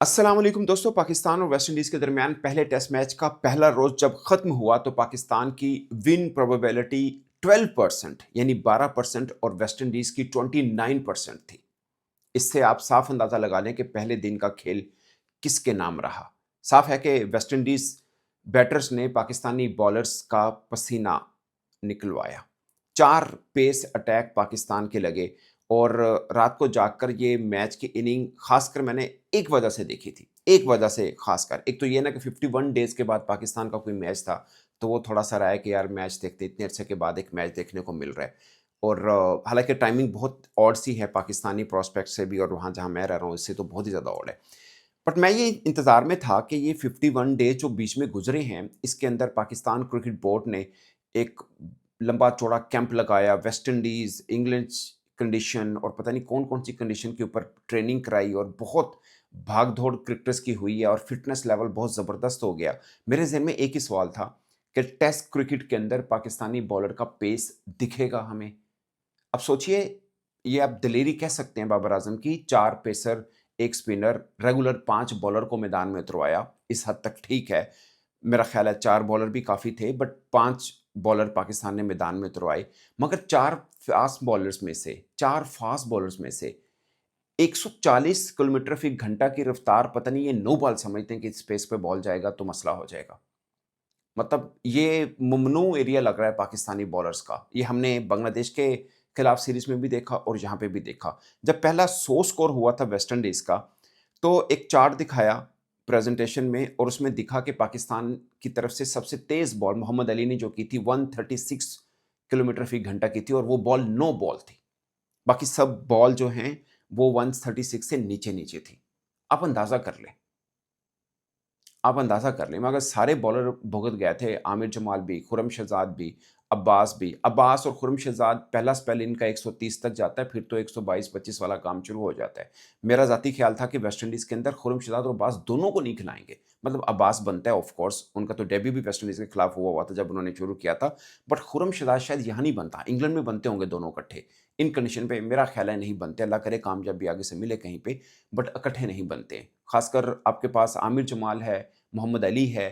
अस्सलाम वालेकुम दोस्तों। पाकिस्तान और वेस्ट इंडीज़ के दरमियान पहले टेस्ट मैच का पहला रोज़ जब ख़त्म हुआ तो पाकिस्तान की विन प्रोबेबिलिटी 12% यानी 12% और वेस्ट इंडीज़ की 29% थी। इससे आप साफ अंदाज़ा लगा लें कि पहले दिन का खेल किसके नाम रहा। साफ है कि वेस्ट इंडीज़ बैटर्स ने पाकिस्तानी बॉलर्स का पसीना निकलवाया। 4 पेस अटैक पाकिस्तान के लगे और रात को जागकर ये मैच की इनिंग ख़ासकर मैंने एक वजह से देखी थी। एक वजह से ख़ासकर, एक तो ये ना कि 51 डेज़ के बाद पाकिस्तान का कोई मैच था, तो वो थोड़ा-सा रहा है कि यार मैच देखते इतने अरसे के बाद एक मैच देखने को मिल रहा है। और हालाँकि टाइमिंग बहुत ऑड सी है पाकिस्तानी प्रोस्पेक्ट से भी और वहाँ जहाँ मैं रह रहा हूँ इससे तो बहुत ही ज़्यादा ऑड है। बट मैं ये इंतज़ार में था कि ये 51 डेज़ जो बीच में गुज़रे हैं, इसके अंदर पाकिस्तान क्रिकेट बोर्ड ने एक लंबा-चौड़ा कैंप लगाया, वेस्ट इंडीज़, इंग्लैंड कंडीशन और पता नहीं कौन-कौन सी कंडीशन के ऊपर ट्रेनिंग कराई और बहुत भाग-दौड़ क्रिकेटर्स की हुई है और फिटनेस लेवल बहुत ज़बरदस्त हो गया। मेरे ज़हन में एक ही सवाल था कि टेस्ट क्रिकेट के अंदर पाकिस्तानी बॉलर का पेस दिखेगा हमें? अब सोचिए, ये आप दलेरी कह सकते हैं बाबर आज़म की, 4 पेसर, 1 स्पिनर, रेगुलर 5 बॉलर को मैदान में उतरवाया, इस हद तक ठीक है। मेरा ख़्याल है 4 बॉलर भी काफ़ी थे बट 5 बॉलर पाकिस्तान ने मैदान में उतरवाए। मगर 4 फ़ास्ट बॉलर्स में से 140 किलोमीटर फ़ी घंटा की रफ़्तार, पता नहीं ये नो बॉल समझते हैं कि इस पेस पे बॉल जाएगा तो मसला हो जाएगा। मतलब ये ममनू एरिया लग रहा है पाकिस्तानी बॉलर्स का। ये हमने बांग्लादेश के खिलाफ सीरीज़ में भी देखा और यहाँ पे भी देखा। जब पहला 100 स्कोर हुआ था वेस्ट इंडीज़ का, तो एक चार्ट दिखाया प्रेज़ेंटेशन में और उसमें दिखा कि पाकिस्तान की तरफ से सबसे तेज़ बॉल मोहम्मद अली ने जो की थी 136 किलोमीटर फ़ी घंटा की थी और वो बॉल नो बॉल थी। बाकी सब बॉल जो हैं वो 136 से नीचे-नीचे थी। आप अंदाज़ा कर लें। आप अंदाज़ा कर लें, मगर सारे बॉलर भुगत गए थे, आमिर जमाल भी, खुर्रम शहज़ाद भी, अब्बास भी। अब्बास और खुर्रम शहज़ाद पहला स्पेल इनका 130 तक जाता है, फिर तो 122-25 वाला काम शुरू हो जाता है। मेरा ज़ाती ख़्याल था कि वेस्ट इंडीज़ के अंदर खुर्रम शहज़ाद और अब्बास दोनों को नहीं खिलाएँगे। मतलब अब्बास बनता है ऑफ़ कोर्स, उनका तो डेब्यू भी वेस्ट इंडीज़ के खिलाफ हुआ था जब उन्होंने शुरू किया था। बट खुर्रम शहज़ाद शायद यहाँ नहीं बनता, इंग्लैंड में बनते होंगे दोनों इकट्ठे। इन कंडीशन पे मेरा ख़्याल है नहीं बनते, अल्लाह करे कामयाबी आगे से मिले कहीं पे, बट इकट्ठे नहीं बनते। ख़ासकर आपके पास आमिर जमाल है, मोहम्मद अली है,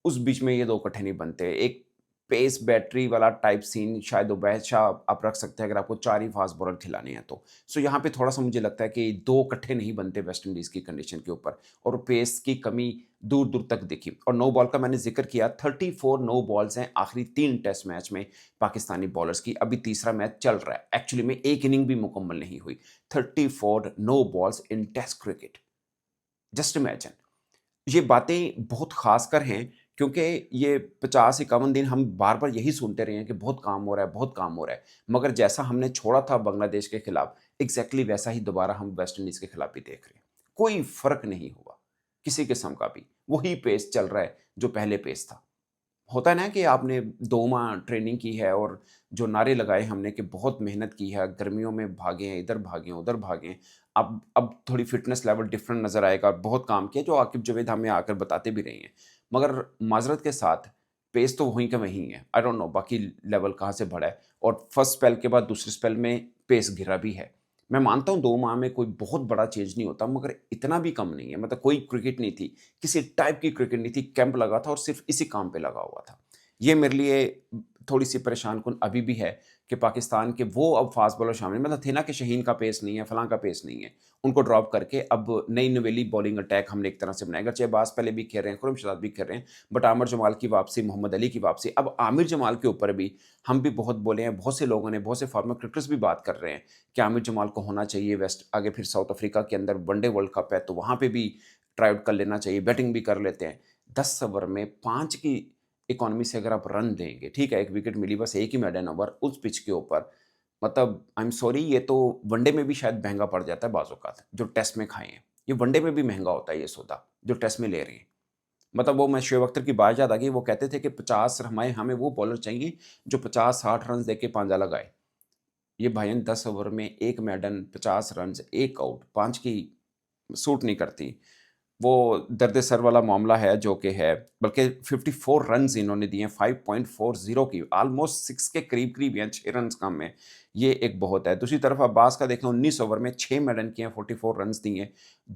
उस बीच में ये 2 इकट्ठे नहीं बनते। एक पेस बैटरी वाला टाइप सीन शायद उबैद शाह आप रख सकते हैं अगर आपको 4 ही फास्ट बॉलर खिलाने हैं तो। सो यहाँ पे थोड़ा-सा मुझे लगता है कि 2 इकट्ठे नहीं बनते वेस्ट इंडीज़ की कंडीशन के ऊपर और पेस की कमी दूर-दूर तक दिखी और नो बॉल का मैंने ज़िक्र किया, 34 नो बॉल्स हैं आखिरी 3 टेस्ट मैच में पाकिस्तानी बॉलर्स की। अभी तीसरा मैच चल रहा है। एक्चुअली में 1 इनिंग भी मुकम्मल नहीं हुई। 34 no balls in test cricket. Just imagine. ये बातें बहुत ख़ासकर हैं क्योंकि ये 50-51 दिन हम बार-बार यही सुनते रहे हैं कि बहुत काम हो रहा है, बहुत काम हो रहा है। मगर जैसा हमने छोड़ा था बांग्लादेश के खिलाफ, एग्ज़ैक्टली वैसा ही दोबारा हम वेस्ट इंडीज़ के खिलाफ भी देख रहे हैं। कोई फ़र्क नहीं हुआ, किसी किस्म का भी। वही पेस चल रहा है जो पहले पेस था। होता है ना कि आपने 2 माह ट्रेनिंग की है और जो नारे लगाए हमने कि बहुत मेहनत की है, गर्मियों में भागे हैं, इधर भागे हैं, उधर भागे हैं। अब थोड़ी फ़िटनेस लेवल डिफरेंट नज़र आएगा, बहुत काम किया जो आकिब जावेद हमें आकर बताते भी रहे हैं। मगर माज़रत के साथ पेस तो वहीं का वहीं है। आई डोंट नो बाकी लेवल कहाँ से बढ़ा है और फर्स्ट स्पेल के बाद दूसरे स्पेल में पेस गिरा भी है। मैं मानता हूँ 2 माह में कोई बहुत बड़ा चेंज नहीं होता मगर इतना भी कम नहीं है। मतलब कोई क्रिकेट नहीं थी, किसी टाइप की क्रिकेट नहीं थी, कैंप लगा था और सिर्फ़ इसी काम पे लगा हुआ था। ये मेरे लिए थोड़ी-सी परेशान-कुन अभी भी है कि पाकिस्तान के वो अब फ़ास्ट बॉलर शामिल मतलब थे ना कि शहीन का पेस नहीं है, फलाँ का पेस नहीं है। उनको ड्रॉप करके अब नई नवेली बॉलिंग अटैक हमने एक तरह से बनाया। अगरचे अब्बास पहले भी खेल रहे हैं, खुर्रम शहज़ाद भी खेल रहे हैं, बट आमिर जमाल की वापसी, मोहम्मद अली की वापसी। अब आमिर जमाल के ऊपर भी हम भी बहुत बोले हैं, बहुत से लोगों ने, बहुत से फॉर्मर क्रिकेटर्स भी बात कर रहे हैं कि आमिर जमाल को होना चाहिए वेस्ट आगे फिर साउथ अफ्रीका के अंदर वनडे वर्ल्ड कप है, तो वहाँ पे भी ट्राई आउट कर लेना चाहिए, बैटिंग भी कर लेते हैं। 10 ओवर में 5 की इकॉनमी से अगर आप रन देंगे, ठीक है, 1 विकेट मिली बस 1 ही मेडन ओवर उस पिच के ऊपर, मतलब आई एम सॉरी ये तो वनडे में भी शायद महँगा पड़ जाता है बाज़ औक़ात, जो टेस्ट में खाए हैं। ये वनडे में भी महँगा होता है ये सौदा, जो टेस्ट में ले रहे हैं। मतलब वो मैं शोएब अख्तर की बात याद आ गई, वो कहते थे कि 50 हमें वो बॉलर चाहिए जो 50-60 रन्स देके पांजा लगाए। ये भाईजान 10 ओवर में 1 मेडन, 50 रन्स, 1 आउट, 5 की सूट नहीं करती। वो दर्द सर वाला मामला है जो कि है, बल्कि 54 रन्स इन्होंने दिए हैं 5.40 की, ऑलमोस्ट 6 के करीब-करीब हैं, 6 रन्स कम हैं। ये एक बहुत है। दूसरी तरफ अब्बास का देखें 19 ओवर में 6 मेडन किए हैं, 44 रन्स दिए,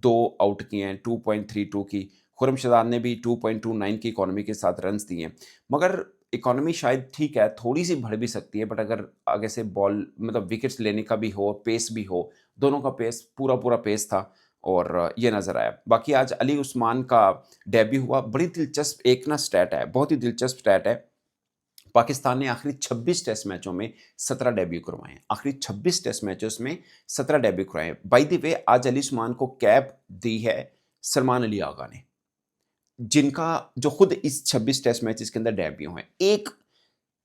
2 आउट किए हैं, 2.32 की। खुर्रमशद ने भी 2.29 की इकॉनमी के साथ रन्स दिए। मगर इकॉनमी शायद ठीक है, थोड़ी-सी बढ़ भी सकती है, बट अगर आगे से बॉल मतलब विकेट्स लेने का भी हो, पेस भी हो, दोनों का पेस पूरा-पूरा पेस था और ये नज़र आया। बाकी आज अली उस्मान का डेब्यू हुआ, बड़ी दिलचस्प एक ना स्टैट है, बहुत ही दिलचस्प स्टैट है। पाकिस्तान ने आखिरी 26 टेस्ट मैचों में 17 डेब्यू करवाए हैं। आखिरी 26 टेस्ट मैचेस में 17 डेब्यू करवाए हैं। बाय द वे आज अली उस्मान को कैप दी है सलमान अली आगा ने, जिनका जो खुद इस 26 टेस्ट मैचेस के अंदर डेब्यू हैं। एक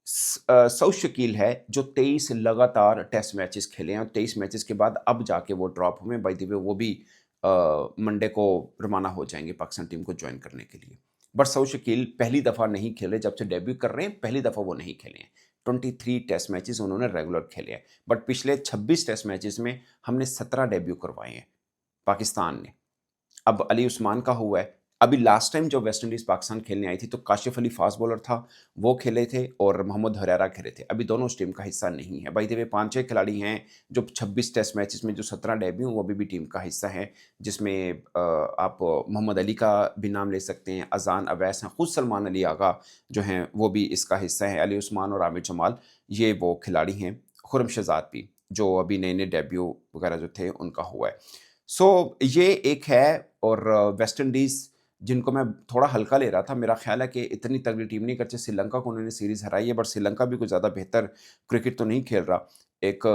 सऊद शकील है जो 23 लगातार टेस्ट मैचेस खेले हैं और 23 मैचेस के बाद अब जाके वो ड्रॉप हुए। बाय द वे वो भी मंडे को रवाना हो जाएंगे पाकिस्तान टीम को ज्वाइन करने के लिए। बट सऊद शकील पहली दफ़ा नहीं खेले, जब से डेब्यू कर रहे हैं पहली दफ़ा वो नहीं खेले हैं। 23 टेस्ट मैचेस उन्होंने रेगुलर खेले हैं, बट पिछले 26 टेस्ट मैचेस में हमने 17 डेब्यू करवाए हैं पाकिस्तान ने। अब अली उस्मान का हुआ है। अभी लास्ट टाइम जब वेस्ट इंडीज़ पाकिस्तान खेलने आई थी तो काशिफ अली फास्ट बॉलर था, वो खेले थे और मोहम्मद हुरैरा खेले थे। अभी दोनों उस टीम का हिस्सा नहीं है। बाय द वे 5-6 खिलाड़ी हैं जो 26 टेस्ट मैचेस में जो 17 डेब्यू वो अभी भी टीम का हिस्सा हैं, जिसमें आप मोहम्मद अली का भी नाम ले सकते हैं, अज़ान अवैस हैं, खुद सलमान अली आगा जो हैं वो भी इसका हिस्सा हैं, अली उस्मान और आमिर जमाल ये वो खिलाड़ी हैं। खुर्रमशद भी जो अभी नए-नए डेब्यू वगैरह जो थे उनका हुआ है। ये एक है और वेस्ट इंडीज़ जिनको मैं थोड़ा हल्का ले रहा था, मेरा ख़्याल है कि इतनी तगड़ी टीम नहीं करते। श्रीलंका को उन्होंने सीरीज़ हराई है, बट श्रीलंका भी कोई ज़्यादा बेहतर क्रिकेट तो नहीं खेल रहा। एक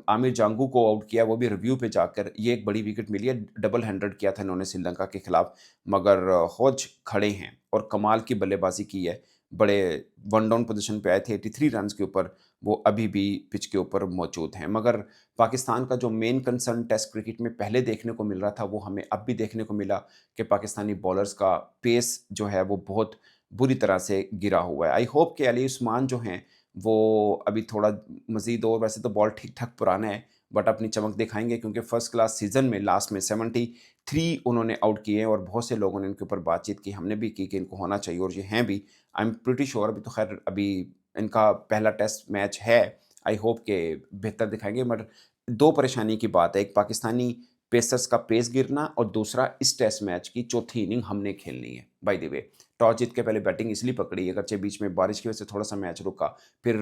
आमिर जांगू को आउट किया, वो भी रिव्यू पे जाकर, ये एक बड़ी विकेट मिली है। डबल 100 किया था इन्होंने श्रीलंका के खिलाफ, मगर हौज खड़े हैं और कमाल की बल्लेबाज़ी की है। बड़े वन डाउन पोज़ीशन पे आए थे 83 रन्स के ऊपर, वो अभी भी पिच के ऊपर मौजूद हैं। मगर पाकिस्तान का जो मेन कंसर्न टेस्ट क्रिकेट में पहले देखने को मिल रहा था, वो हमें अब भी देखने को मिला कि पाकिस्तानी बॉलर्स का पेस जो है वो बहुत बुरी तरह से गिरा हुआ है। आई होप कि अली उस्मान जो हैं वो अभी थोड़ा मज़ीद, और वैसे तो बॉल ठीक-ठाक पुराना है, बट अपनी चमक दिखाएँगे क्योंकि फर्स्ट क्लास सीज़न में लास्ट में 73 उन्होंने आउट किए हैं और बहुत से लोगों ने इनके ऊपर बातचीत की, हमने भी की कि इनको होना चाहिए और ये हैं भी। आई एम प्रीटी श्योर, अभी तो ख़ैर अभी इनका पहला टेस्ट मैच है। आई होप के बेहतर दिखाएँगे, मगर 2 परेशानी की बात है, एक पाकिस्तानी पेसर्स का पेस गिरना और दूसरा इस टेस्ट मैच की चौथी इनिंग हमने खेलनी है। बाय द वे टॉस जीत के पहले बैटिंग इसलिए पकड़ी, अगरचे बीच में बारिश की वजह से थोड़ा-सा मैच रुका, फिर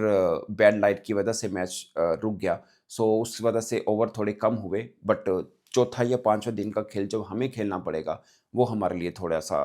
बैड लाइट की वजह से मैच रुक गया। उस वजह से ओवर थोड़े कम हुए, बट चौथा या 5वां दिन का खेल जब हमें खेलना पड़ेगा, वो हमारे लिए थोड़ा-सा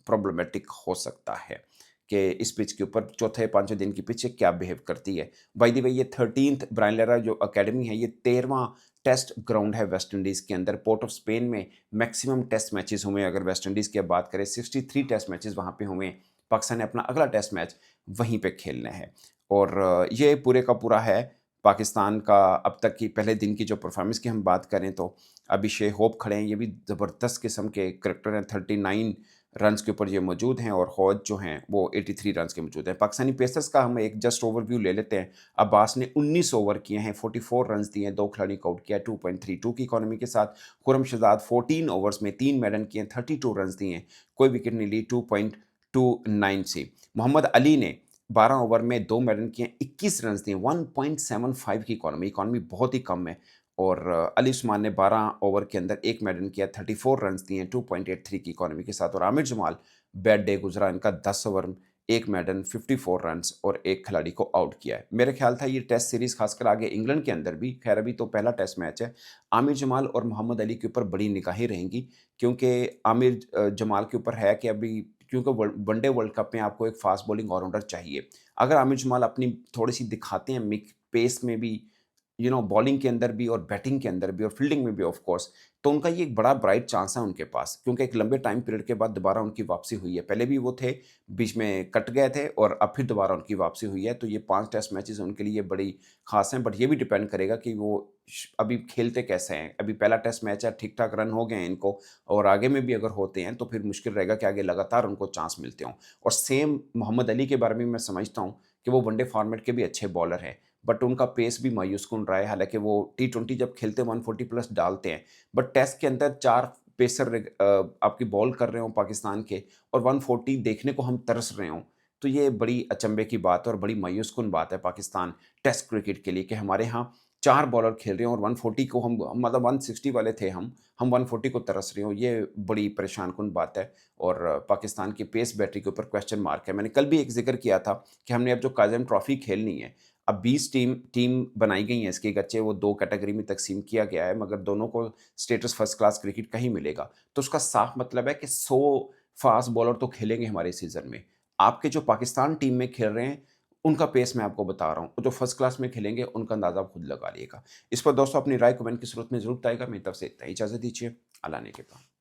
प्रॉब्लमैटिक हो सकता है कि इस पिच के ऊपर चौथे 5वें दिन की पिच क्या बिहेव करती है। बाय द वे ये 13th ब्रायन लारा जो अकेडमी है, ये 13वां टेस्ट ग्राउंड है वेस्ट इंडीज़ के अंदर। पोर्ट ऑफ स्पेन में मैक्सिमम टेस्ट मैचेस हुए हैं, अगर वेस्ट इंडीज़ की अब बात करें 63 टेस्ट मैचेस वहाँ पे हुए हैं। पाकिस्तान ने अपना अगला टेस्ट मैच वहीं पे खेलना है और ये पूरे का पूरा है पाकिस्तान का अब तक की पहले दिन की जो परफॉर्मेंस की हम बात करें तो अभिषेक होप खड़े हैं, ये भी ज़बरदस्त किस्म के क्रिकेटर हैं। 39 रन्स के ऊपर ये मौजूद हैं और हौज जो हैं वो 83 रन्स के मौजूद हैं। पाकिस्तानी पेसर्स का हम एक जस्ट ओवरव्यू ले लेते हैं। अब्बास ने 19 ओवर किए हैं, 44 रन्स दिए हैं, 2 खिलाड़ी को आउट किया, 2.32 की इकॉनमी के साथ। खुर्रमशद 14 ओवर्स में 3 मेडन किए, 32 रन्स दिए हैं, कोई विकेट नहीं ली, 2.29 से। मोहम्मद अली ने 12 ओवर में 2 मेडन किए, 21 रन्स दिए, 1.75 की इकॉनमी, इकॉनमी बहुत ही कम है। और अली उस्मान ने 12 ओवर के अंदर 1 मेडन किया, 34 रन्स दिए, 2.83 की इकॉनमी के साथ। और आमिर जमाल बैड डे गुजरा इनका, 10 ओवर में 1 मेडन, 54 रन्स और 1 खिलाड़ी को आउट किया है। मेरे ख्याल था ये टेस्ट सीरीज़ खासकर आगे इंग्लैंड के अंदर भी, खैर अभी तो पहला टेस्ट मैच है, आमिर जमाल और मोहम्मद अली के ऊपर बड़ी निगाहें रहेंगी क्योंकि आमिर जमाल के ऊपर है कि अभी क्योंकि वनडे वर्ल्ड कप में आपको एक फास्ट बॉलिंग ऑलराउंडर चाहिए। अगर आमिर जमाल अपनी थोड़ी-सी दिखाते हैं पेस में भी, बॉलिंग के अंदर भी और बैटिंग के अंदर भी और फील्डिंग में भी ऑफ कोर्स, तो उनका ये एक बड़ा ब्राइट चांस है उनके पास क्योंकि एक लंबे टाइम पीरियड के बाद दोबारा उनकी वापसी हुई है। पहले भी वो थे, बीच में कट गए थे और अब फिर दोबारा उनकी वापसी हुई है। तो ये 5 टेस्ट मैचेस उनके लिए बड़ी ख़ास हैं, बट ये भी डिपेंड करेगा कि वो अभी खेलते कैसे हैं। अभी पहला टेस्ट मैच है, ठीक-ठाक रन हो गए हैं इनको और आगे में भी अगर होते हैं तो फिर मुश्किल रहेगा कि आगे लगातार उनको चांस मिलते हों। और सेम मोहम्मद अली के बारे में मैं समझता हूँ कि वो वनडे फॉर्मेट के भी अच्छे बॉलर हैं। बट उनका पेस भी मायूस-कुन रहा है, हालाँकि वो टी20 जब खेलते हैं 140 प्लस डालते हैं, बट टेस्ट के अंदर 4 पेसर आपकी बॉल कर रहे हों पाकिस्तान के और 140 देखने को हम तरस रहे हों, तो ये बड़ी अचंभे की बात है और बड़ी मायूस-कुन बात है पाकिस्तान टेस्ट क्रिकेट के लिए कि हमारे यहाँ 4 बॉलर खेल रहे हैं और 140 को हम मतलब 160 वाले थे हम 140 को तरस रहे हो, ये बड़ी परेशान-कुन बात है और पाकिस्तान की पेस बैटरी के ऊपर क्वेश्चन मार्क है। मैंने कल भी एक ज़िक्र किया था कि हमने अब जो काज़म ट्रॉफ़ी खेलनी है, अब 20 टीम टीम बनाई गई हैं इसके गच्चे, वो 2 कैटेगरी में तक़सीम किया गया है, मगर दोनों को स्टेटस फर्स्ट क्लास क्रिकेट का ही मिलेगा। तो उसका साफ मतलब है कि 100 फ़ास्ट बॉलर तो खेलेंगे हमारे सीज़न में। आपके जो पाकिस्तान टीम में खेल रहे हैं, उनका पेस मैं आपको बता रहा हूँ। जो फर्स्ट क्लास में खेलेंगे, उनका अंदाज़ा आप खुद लगा लीजिएगा। इस पर दोस्तों अपनी राय कमेंट के सूरत में ज़रूर बताइएगा। मेरी तरफ से इतना ही, इजाज़त दीजिए। अल्लाह ने के बाद।